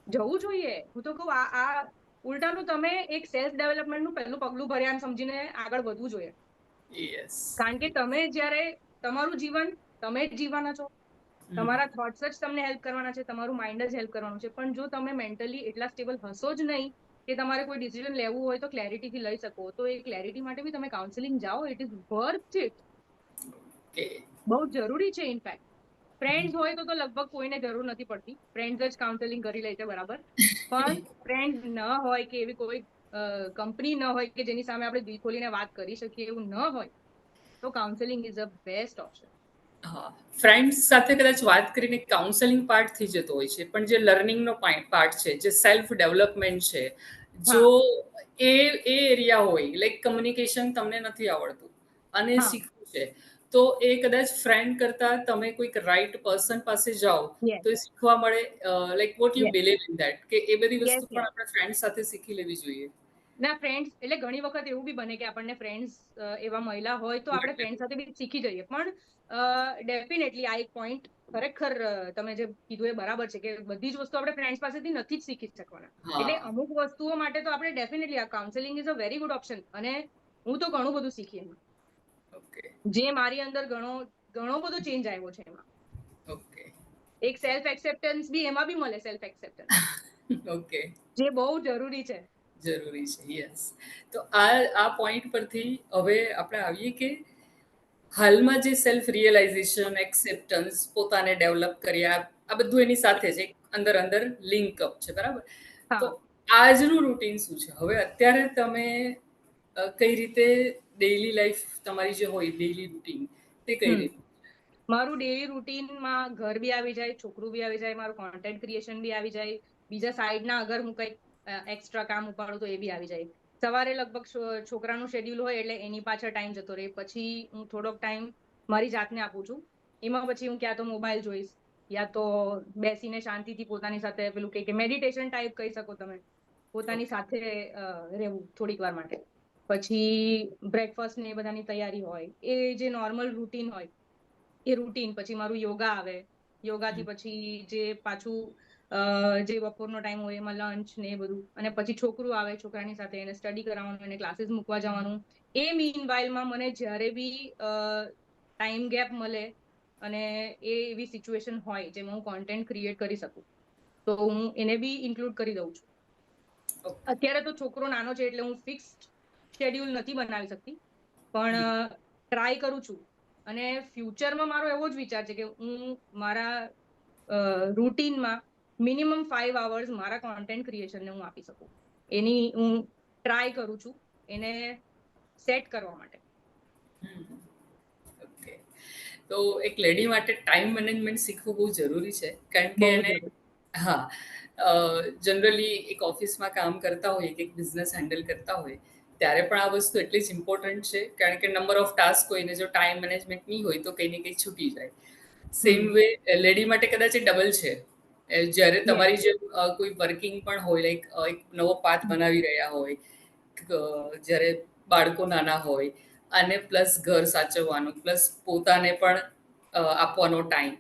જવું જોઈએ. હું તો કહું આ ઉલટાનું તમે એક સેલ્ફ ડેવલપમેન્ટનું પહેલું પગલું ભર્યા એમ સમજીને આગળ વધવું જોઈએ. યસ. કારણ કે તમે જ્યારે તમારું જીવન તમે જ જીવવાના છો, તમારા થોટ્સ જ તમને હેલ્પ કરવાના છે, તમારું માઇન્ડ જ હેલ્પ કરવાનું છે. પણ જો તમે મેન્ટલી એટલા સ્ટેબલ હશો જ નહીં કે તમારે કોઈ ડિસિઝન લેવું હોય તો ક્લેરિટીથી લઈ શકો, તો એ ક્લેરિટી માટે બી તમે કાઉન્સેલિંગ જાઓ. It is worth it. કે બહુ જરૂરી છે ઇનફેક્ટ. ફ્રેન્ડ્સ હોય તો લગભગ કોઈને જરૂર નથી પડતી, ફ્રેન્ડ્સ જ કાઉન્સેલિંગ કરી લે છે બરાબર. પણ ફ્રેન્ડ ન હોય કે એવી કોઈ કંપની ન હોય કે જેની સામે આપણે દિલ ખોલીને વાત કરી શકીએ, એવું ન હોય તો counselling is a best option. હા, ફ્રેન્ડ્સ સાથે કદાચ વાત કરીને કાઉન્સેલિંગ પાર્ટ થઈ જતો હોય છે, પણ જે લર્નિંગનો પાર્ટ છે, જે સેલ્ફ ડેવલપમેન્ટ છે, જો હા એ એરિયા હોય લાઈક કમ્યુનિકેશન તમને નથી આવડતું અને હા શીખવું છે, તો એ કદાચ ફ્રેન્ડ કરતા તમે કોઈક રાઈટ પર્સન પાસે જાઓ યસ તો એ શીખવા મળે. Like what you yes believe in that કે એ બધી યસ વસ્તુ પણ યસ આપણે ફ્રેન્ડ સાથે શીખી લેવી જોઈએ. ના ફ્રેન્ડ્સ એટલે ઘણી વખત એવું બી બને કે આપણને ફ્રેન્ડ્સ એવા મહિલા હોય તો આપણે ફ્રેન્ડ સાથે બી શીખી જઈએ. પણ ડેફિનેટલી આ એક પોઈન્ટ ખરેખર તમે જે કીધું એ બરાબર છે કે બધી જ વસ્તુ આપણે ફ્રેન્ડ્સ પાસેથી નથી જ શીખી શકવાના. હા. એટલે અમુક વસ્તુઓ માટે તો આપણે ડેફિનેટલી આ counselling is a very good option. અને હું તો ઘણું બધું શીખી એમાં, ઓકે. જે મારી અંદર ઘણો બધો ચેન્જ આવ્યો છે એમાં. ઓકે. એક સેલ્ફ એક્સેપ્ટન્સ બી એમાં બી મળે, સેલ્ફ એક્સેપ્ટન્સ ઓકે. જે બહુ જરૂરી છે. જરૂરી છે. યસ. તો આ પોઈન્ટ પરથી હવે આપણે આવીએ કે હાલમાં જે સેલ્ફ રિયલાઇઝેશન, એક્સેપ્ટન્સ, પોતાને ડેવલપ કર્યા, આ બધું એની સાથે જ એક અંદર અંદર લિંક અપ છે, બરાબર? તો હા આજનું રૂટીન શું છે? હવે અત્યારે તમે કઈ રીતે ડેઈલી લાઈફ તમારી જે હોય ડેઈલી રૂટીન તે કઈ હમ રીતે? મારું ડેલી રૂટીનમાં ઘર બી આવી જાય, છોકરું બી આવી જાય, મારું કોન્ટેન્ટ ક્રિએશન બી આવી જાય, બીજા સાઈડના અગર હું કંઈક એક્સ્ટ્રા કામ ઉપાડું તો એ બી આવી જાય. સવારે લગભગ છોકરાનું શેડ્યુલ હોય એટલે એની પાછળ ટાઈમ જતો રહે. પછી હું થોડોક ટાઈમ મારી જાતને આપું છું. એમાં પછી હું ક્યાં તો મોબાઈલ જોઈશ, યા તો બેસીને શાંતિથી પોતાની સાથે પેલું કે મેડિટેશન ટાઈપ કહી શકો તમે, પોતાની સાથે રહેવું થોડીક વાર માટે. પછી બ્રેકફાસ્ટ ને એ બધાની તૈયારી હોય, એ જે નોર્મલ રૂટીન હોય એ રૂટીન. પછી મારું યોગા આવે, યોગાથી પછી જે પાછું જે બપોરનો ટાઈમ હોય એમાં લંચ ને એ બધું. અને પછી છોકરું આવે, છોકરાની સાથે એને સ્ટડી કરાવવાનું, એને ક્લાસીસ મૂકવા જવાનું. એ મીન વાઇલમાં મને જ્યારે બી ટાઈમ ગેપ મળે અને એ એવી સિચ્યુએશન હોય જેમાં હું કોન્ટેન્ટ ક્રિએટ કરી શકું, તો હું એને બી ઇન્ક્લુડ કરી દઉં છું. અત્યારે તો છોકરો નાનો છે એટલે હું ફિક્સ શેડ્યુલ નથી બનાવી શકતી, પણ ટ્રાય કરું છું. અને ફ્યુચરમાં મારો એવો જ વિચાર છે કે હું મારા રૂટીનમાં મિનિમમ 5 hours મારા કોન્ટેન્ટ ક્રિએશનને હું આપી શકું. એની હું ટ્રાય કરું છું એને સેટ કરવા માટે. ઓકે, તો એક લેડી માટે ટાઈમ મેનેજમેન્ટ શીખવું બહુ જરૂરી છે, કારણ કે એને જનરલી એક ઓફિસમાં કામ કરતા હોય કે એક બિઝનેસ હેન્ડલ કરતા હોય ત્યારે પણ આ વસ્તુ એટલી જ ઇમ્પોર્ટન્ટ છે, કારણ કે નંબર ઓફ ટાસ્ક હોય ને જો ટાઈમ મેનેજમેન્ટ નહીં હોય તો કંઈ ને કંઈ છૂટી જાય. સેમ વે લેડી માટે કદાચ એ ડબલ છે. જ્યારે તમારી જે કોઈ વર્કિંગ પણ હોય, લાઈક એક નવો પાથ બનાવી રહ્યા હોય, જ્યારે બાળકો નાના હોય, અને પ્લસ ઘર સાચવવાનું, પ્લસ પોતાને પણ આપવાનો ટાઈમ.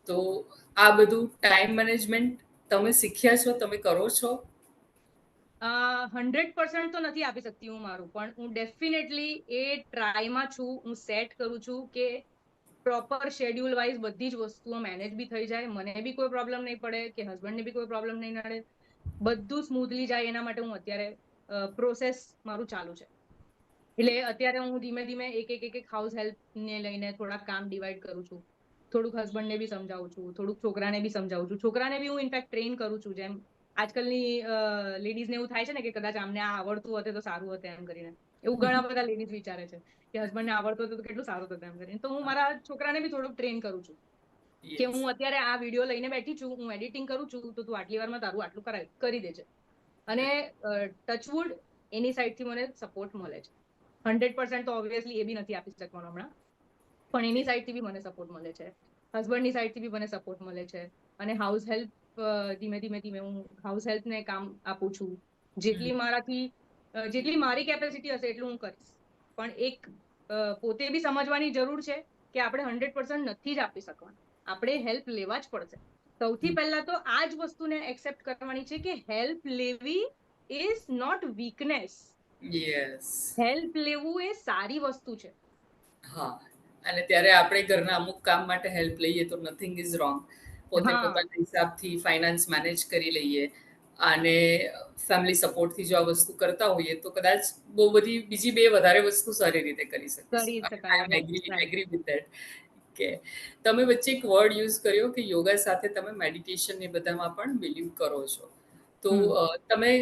તો આ બધું ટાઈમ મેનેજમેન્ટ તમે શીખ્યા છો, તમે કરો છો? 100% તો નથી આપી શકતી હું મારું, પણ હું ડેફિનેટલી એ ટ્રાયમાં છું. હું સેટ કરું છું કે પ્રોપર શેડ્યુલ વાઇઝ બધી જ વસ્તુઓ મેનેજ બી થઈ જાય, મને બી કોઈ પ્રોબ્લેમ નહીં પડે કે હસબન્ડને બી કોઈ પ્રોબ્લેમ નહીં નડે, બધું સ્મૂથલી જાય. એના માટે હું અત્યારે પ્રોસેસ મારું ચાલુ છે. એટલે અત્યારે હું ધીમે ધીમે એક હાઉસ હેલ્પ ને લઈને થોડાક કામ ડિવાઈડ કરું છું. થોડુંક હસબન્ડને બી સમજાવું છું, થોડુંક છોકરાને બી સમજાવું છું. છોકરાને બી હું ઇનફેક્ટ ટ્રેન કરું છું. જેમ આજકાલની લેડીઝને એવું થાય છે ને કે કદાચ આમને આ આવડતું હોતે તો સારું હોતે એમ કરીને. એવું ઘણા બધા લેડીઝ વિચારે છે કે હસબન્ડને આવડતું હતું તો કેટલું સારું હતું એમ કરીને. તો હું મારા છોકરાને બી થોડુંક ટ્રેન કરું છું કે હું અત્યારે આ વિડીયો લઈને બેઠી છું, હું એડિટિંગ કરું છું, તો તું આટલી વારમાં તારું આટલું કરી દેજે. અને ટચવુડ એની સાઈડથી મને સપોર્ટ મળે છે. 100% તો ઓબ્વિયસલી એ બી નથી આપી શકવાનો હમણાં, પણ એની સાઈડથી બી મને સપોર્ટ મળે છે, હસબન્ડની સાઈડથી બી મને સપોર્ટ મળે છે. અને હાઉસ હેલ્પ ધીમે ધીમે હું હાઉસ હેલ્પને કામ આપું છું. જેટલી મારી કેપેસિટી હશે એટલું હું કરીશ. પણ એક પોતે બી સમજવાની જરૂર છે કે આપણે 100% નથી જ આપી શકવાના, આપણે હેલ્પ લેવા જ પડશે. સૌથી પહેલા તો આ જ વસ્તુને એક્સેપ્ટ કરવાની છે કે હેલ્પ લેવી ઇઝ નોટ વીકનેસ. હેલ્પ લેવું એ સારી વસ્તુ છે. હા, અને ત્યારે આપણે ઘરના અમુક કામ માટે હેલ્પ લઈએ તો નથિંગ ઇઝ રોંગ. પોતે પોતાના હિસાબથી ફાઇનાન્સ મેનેજ કરી લઈએ અને ફેમિલી સપોર્ટથી જો આ વસ્તુ કરતા હોઈએ તો કદાચ બહુ બધી બીજી બે વધારે વસ્તુ સારી રીતે કરી શકીશું. આઈ એમ એગ્રી વિથ ધેટ. કે તમે વચ્ચે એક વર્ડ યુઝ કર્યો કે યોગા સાથે તમે મેડિટેશન એ બધામાં પણ બિલીવ કરો છો. તો તમે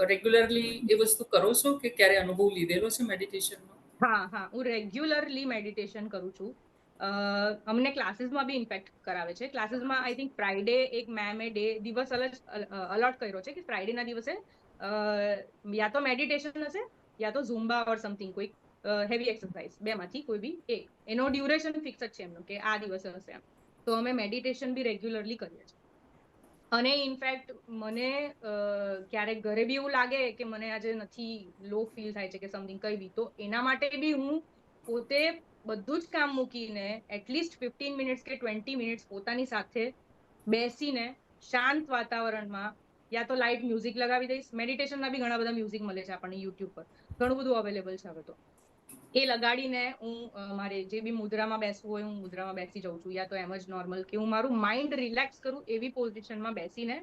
રેગ્યુલરલી એ વસ્તુ કરો છો કે ક્યારે અનુભવ લીધેલો છે મેડિટેશનનો? હા, હું રેગ્યુલરલી મેડિટેશન કરું છું. અમને ક્લાસીસમાં બી ઇન્ફેક્ટ કરાવે છે. ક્લાસીસમાં આઈ થિંક ફ્રાઈડે એક મેમે દિવસ અલોટ કર્યો છે કે ફ્રાઈડેના દિવસે યા તો મેડિટેશન હશે યા તો ઝુમ્બા ઓર સમથિંગ, કોઈ હેવી એક્સરસાઇઝ, બેમાંથી કોઈ બી એક. એનો ડ્યુરેશન ફિક્સ જ છે એમનો કે આ દિવસે હશે એમ. તો અમે મેડિટેશન બી રેગ્યુલરલી કરીએ છીએ. અને ઇનફેક્ટ મને ક્યારેક ઘરે બી એવું લાગે કે મને આજે નથી, લો ફીલ થાય છે કે સમથિંગ કઈ બી, તો એના માટે બી હું પોતે બધું જ કામ મૂકીને એટલીસ્ટ 15 મિનિટ્સ કે 20 મિનિટ્સ પોતાની સાથે બેસીને શાંત વાતાવરણમાં યા તો લાઇટ મ્યુઝિક લગાવી દઈશ. મેડિટેશનના બી ઘણા બધા મ્યુઝિક મળે છે આપણને યુટ્યુબ પર, ઘણું બધું અવેલેબલ છે હવે તો. એ લગાડીને હું મારે જે બી મુદ્રામાં બેસવું હોય હું મુદ્રામાં બેસી જાઉં છું, યા તો એમ જ નોર્મલ કે હું મારું માઇન્ડ રિલેક્સ કરું એવી પોઝિશનમાં બેસીને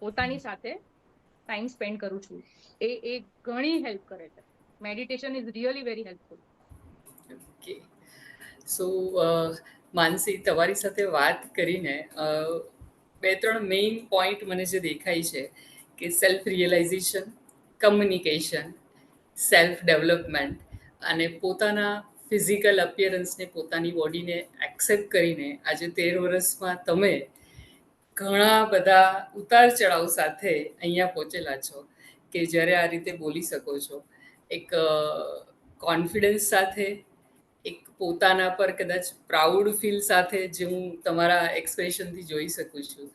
પોતાની સાથે ટાઈમ સ્પેન્ડ કરું છું. એ ઘણી હેલ્પ કરે છે. Meditation is really very helpful. Okay, so Mansi, તમારી સાથે વાત કરીને બે ત્રણ મેઇન પોઈન્ટ મને જે દેખાય છે કે self realization, communication, self development અને પોતાના ફિઝિકલ અપિયરન્સને, પોતાની બોડીને એક્સેપ્ટ કરીને આજે 13 વર્ષમાં તમે ઘણા બધા ઉતાર ચઢાવ સાથે અહીંયા પહોંચેલા છો. કે જ્યારે આ રીતે બોલી શકો છો, એક કોન્ફિડન્સ સાથે, એક પોતાના પર કદાચ પ્રાઉડ ફીલ સાથે, જે હું તમારા એક્સપ્રેશનથી જોઈ શકું છું.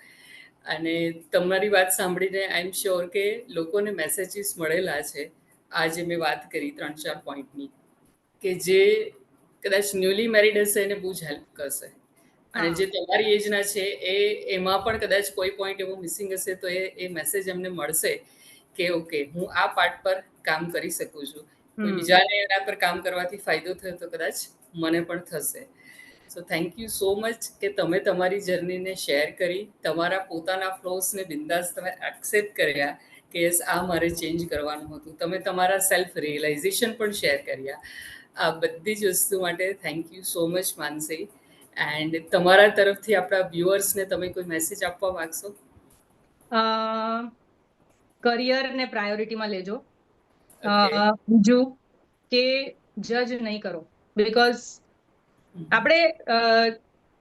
અને તમારી વાત સાંભળીને આઈ એમ શ્યોર કે લોકોને મેસેજીસ મળેલા છે, આજે મેં વાત કરી 3-4 પોઈન્ટની, કે જે કદાચ ન્યૂલી મેરિડ હશે એને બહુ જ હેલ્પ કરશે. અને જે તમારી એજના છે એમાં પણ કદાચ કોઈ પોઈન્ટ એવો મિસિંગ હશે તો એ મેસેજ એમને મળશે કે ઓકે, હું આ પાર્ટ પર કામ કરી શકું છું. કોઈ બીજાને એના પર કામ કરવાથી ફાયદો થયો તો કદાચ મને પણ થશે. So thank you so much કે તમે તમારી જર્નીને શેર કરી, તમારા પોતાના ફ્લોસને બિંદાસ તમે એક્સેપ્ટ કર્યા કે યસ, આ મારે ચેન્જ કરવાનું હતું. તમે તમારા સેલ્ફ રિયલાઇઝેશન પણ શેર કર્યા. આ બધી જ વસ્તુ માટે thank you so much Mansi. And તમારા તરફથી આપણા વ્યુઅર્સને તમે કોઈ મેસેજ આપવા માંગશો? કરિયરને પ્રાયોરિટીમાં લેજો. Okay. બીજું કે જજ નહીં કરો, બીકોઝ આપણે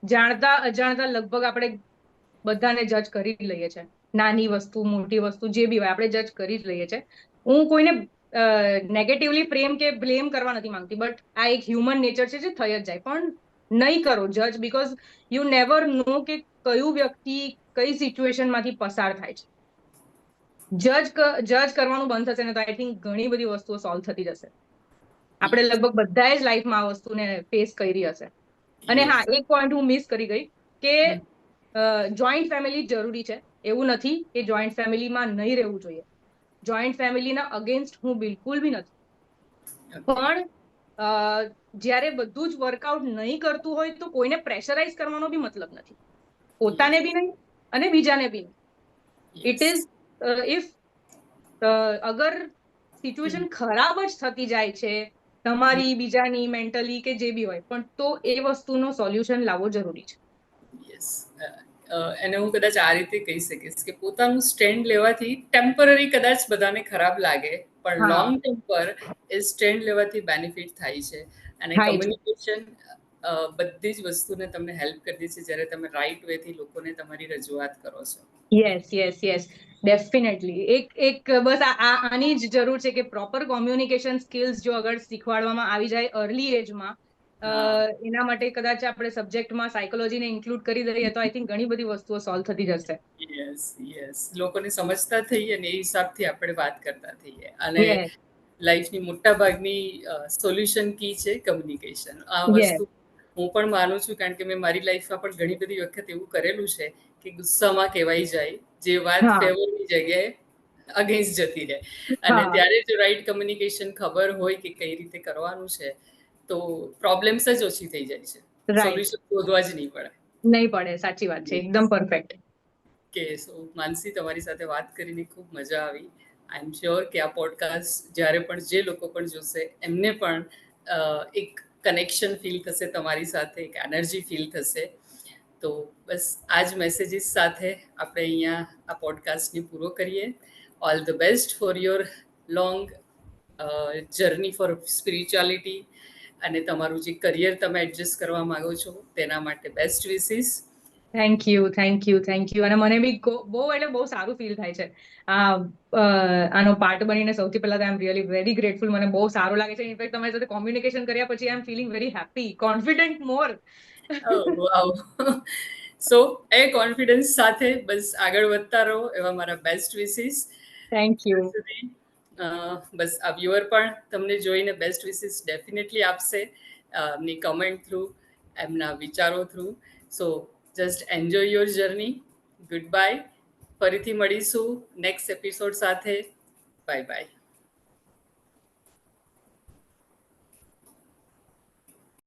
જાણતા અજાણતા લગભગ આપણે બધાને જજ કરી જ લઈએ છીએ. નાની વસ્તુ, મોટી વસ્તુ, જે બી હોય આપણે જજ કરી જ લઈએ છીએ. હું કોઈને નેગેટિવલી ફ્રેમ કે બ્લેમ કરવા નથી માંગતી, બટ આ એક હ્યુમન નેચર છે જે થઈ જ જાય. પણ નહીં કરો જજ, બીકોઝ યુ નેવર નો કે કયું વ્યક્તિ કઈ સિચ્યુએશનમાંથી પસાર થાય છે. જજ કરવાનું બંધ થશે ને તો આઈ થિંક ઘણી બધી વસ્તુઓ સોલ્વ થતી જશે. આપણે લગભગ બધાએ જ લાઈફમાં આ વસ્તુને ફેસ કરી હશે. અને હા, એક પોઈન્ટ હું મિસ કરી ગઈ કે જોઈન્ટ ફેમિલી જરૂરી છે. એવું નથી કે જોઈન્ટ ફેમિલીમાં નહીં રહેવું જોઈએ. જોઈન્ટ ફેમિલીના અગેન્સ્ટ હું બિલકુલ બી નથી. પણ જ્યારે બધું જ વર્કઆઉટ નહીં કરતું હોય તો કોઈને પ્રેશરાઇઝ કરવાનો બી મતલબ નથી. પોતાને બી નહીં અને બીજાને બી નહીં. ઇટ ઇઝ ઇફ અગર સિચ્યુએશન ખરાબ જ થતી જાય છે તમારી, બીજાની, મેન્ટલી કે જે બી હોય, પણ તો એ વસ્તુનો સોલ્યુશન લાવવો જરૂરી છે. યસ, એને હું કદાચ આ રીતે કહી શકીશ કે પોતાનું સ્ટેન્ડ લેવાથી ટેમ્પરરી કદાચ બધાને ખરાબ લાગે, પણ લોંગ ટર્મ પર એ સ્ટેન્ડ લેવાથી બેનિફિટ થાય છે. અને કમ્યુનિકેશન બધી જ વસ્તુને તમને હેલ્પ કરી દે છે જ્યારે તમે રાઈટ વેથી લોકોને તમારી રજૂઆત કરો છો. Yes yes yes, definitely. એક બસ આની જ જરૂર છે કે પ્રોપર કોમ્યુનિકેશન સ્કિલ્સ જો અગર શીખવાડવામાં આવી જાય અર્લી એજમાં, એના માટે કદાચ આપણે સબ્જેક્ટમાં સાયકોલોજીને ઇન્ક્લુડ કરી દઈએ તો આઈ થિંક ઘણી બધી વસ્તુઓ સોલ્વ થતી જશે. યસ યસ, લોકોને સમજતા થઈએ અને એ હિસાબથી આપણે વાત કરતા થઈએ. અને લાઈફની મોટા ભાગની સોલ્યુશન કી છે કમ્યુનિકેશન. આ વસ્તુ હું પણ માનું છું, કારણ કે મેં મારી લાઈફમાં પણ ઘણી બધી વખત એવું કરેલું છે કે ગુસ્સામાં કહેવાઈ જાય જે વાત ફેવરની જગ્યાએ અગેન્સ્ટ જતી રહે. અને ત્યારે જો રાઈટ કમ્યુનિકેશન ખબર હોય કે કઈ રીતે કરવાનું છે તો પ્રોબ્લેમ્સ જ ઓછી થઈ જાય છે. સોલ્યુશન શોધવા જ નહીં પડે. નહીં પડે, સાચી વાત છે, એકદમ પરફેક્ટ. કે સો માનસી, તમારી સાથે વાત કરીને ખૂબ મજા આવી. આઈ એમ શ્યોર કે આ પોડકાસ્ટ જ્યારે પણ જે લોકો પણ જોશે એમને પણ એક કનેક્શન ફીલ થશે તમારી સાથે, એક એનર્જી ફીલ થશે. તો બસ આ જ મેસેજીસ સાથે આપણે અહીંયા આ પોડકાસ્ટને પૂરો કરીએ. All the best for your long journey for spirituality, અને તમારું જે કરિયર તમે એડજસ્ટ કરવા માંગો છો તેના માટે best wishes. Thank you, thank you, thank you. અને મને બી બહુ સારું ફીલ થાય છે આનો પાર્ટ બનીને. સૌથી પહેલા તો આઈ એમ રિયલી વેરી ગ્રેટફુલ. મને બહુ સારું લાગે છે. ઇનફેક્ટ તમારી સાથે કોમ્યુનિકેશન કર્યા પછી I am feeling very happy, confident more. So એ કોન્ફિડન્સ સાથે બસ આગળ વધતા રહો, એવા મારા બેસ્ટ વિસીસ. Thank you. બસ આ વ્યુઅર પણ તમને જોઈને બેસ્ટ વિસીસ ડેફિનેટલી આપશે, એમની કમેન્ટ થ્રુ, એમના વિચારો through. So just enjoy your journey. Good bye. ફરીથી મળીશું નેક્સ્ટ એપિસોડ સાથે. Bye bye.